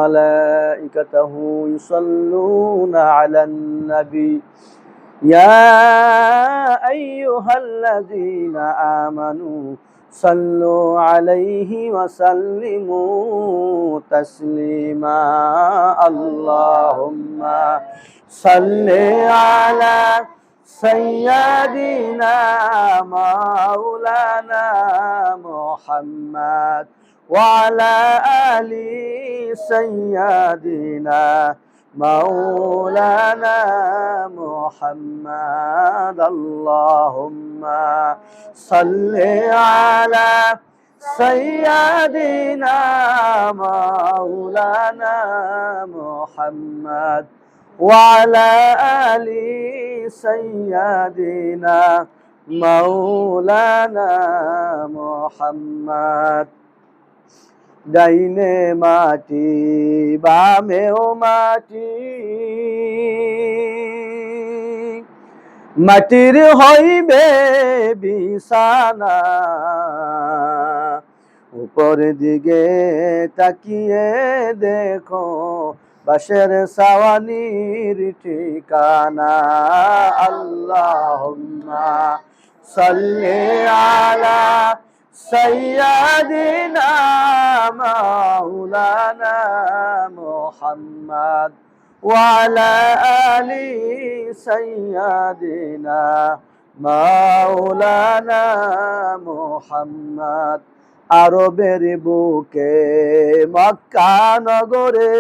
وملائكته يصلون على النبي يا أيها الذين آمنوا صلوا عليه وسلموا تسليما اللهم صل على سيدنا مولانا محمد وعلى آل سيدنا مولانا محمد اللهم صل على سيدنا مولانا محمد وعلى آل سيدنا مولانا محمد ডাইনে মাটি বামেও মাটি মাটির হইবে বিছানা উপর দিকে তাকিয়ে দেখো বাঁশের ছাওয়ানির ঠিকানা আল্লাহুম্মা সাল্লি আলা سيدنا مولانا محمد وعلى آل سيدنا مولانا محمد আরবের বুকে মক্কা নগরে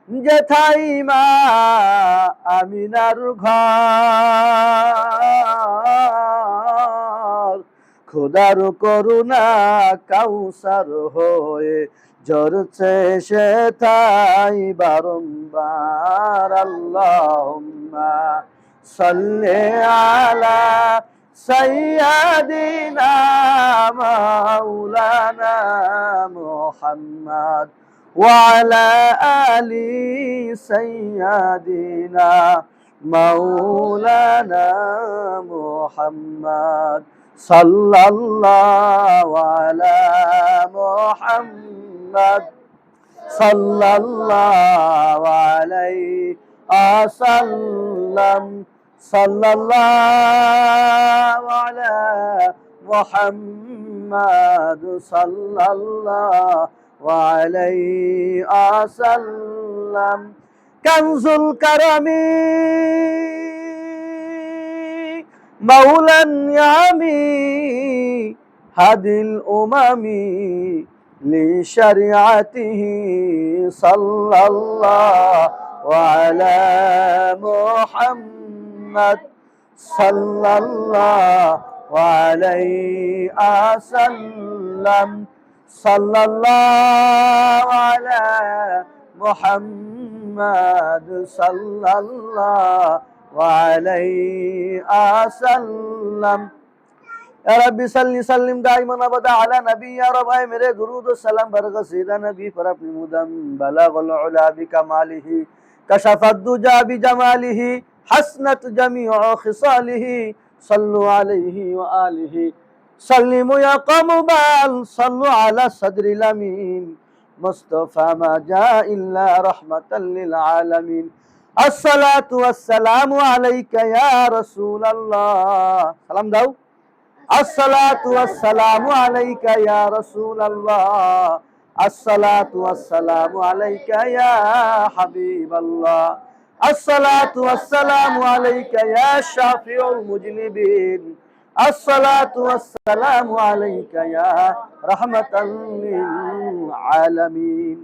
যেথাই মা আমিনার ঘর খোদার করুণা কাউসার হয়ে ঝরছে সে তাই বারংবার আল্লাহুম্মা সাল্লি আলা সাইয়্যিদিনা মাওলানা মুহাম্মদ ওয়া আলা আলি সাইয়্যিদিনা মাওলানা মুহাম্মদ সাল্লাল্লাহু আলা মুহাম্মদ সাল্লাল্লাহু আলাইহি ওয়াসাল্লাম সাল্লাল্লাহু আলা মুহাম্মদ সাল্লাল্লাহু আলাইহি ওয়াসাল্লাম কানজুল কারামি مولا يامي هدي الأمم لشريعته صلى الله على محمد صلى الله عليه وسلم صلى الله على محمد صلى الله وعليه وسلم या रब्बी सल्ली सल्लिम दाइमन अबदा अला नबी या रब है मेरे दुरूद और सलाम बरकत सीधा नबी पर अपनी मुदम बलगल उला बि कमालिही कशफत दुजा बि जमालिही हसनत जमीउ खिसालिही सल्लु अलैहि व आलिही सल्लिमु या कमबाल सल्लु अला सदरिल अमीन मुस्तफा मा जा इल्ला रहमतल लिल आलमीन अस्सलातु वस्सलामु अलैका या रसूल अल्लाह सलाम दाओ अस्सलातु वस्सलामु अलैका या रसूल अल्लाह अस्सलातु वस्सलामु अलैका या हबीब अल्लाह अस्सलातु वस्सलामु अलैका या शाफिउल मुजनिबीन अस्सलातु वस्सलामु अलैका या रहमतल लिल आलमीन।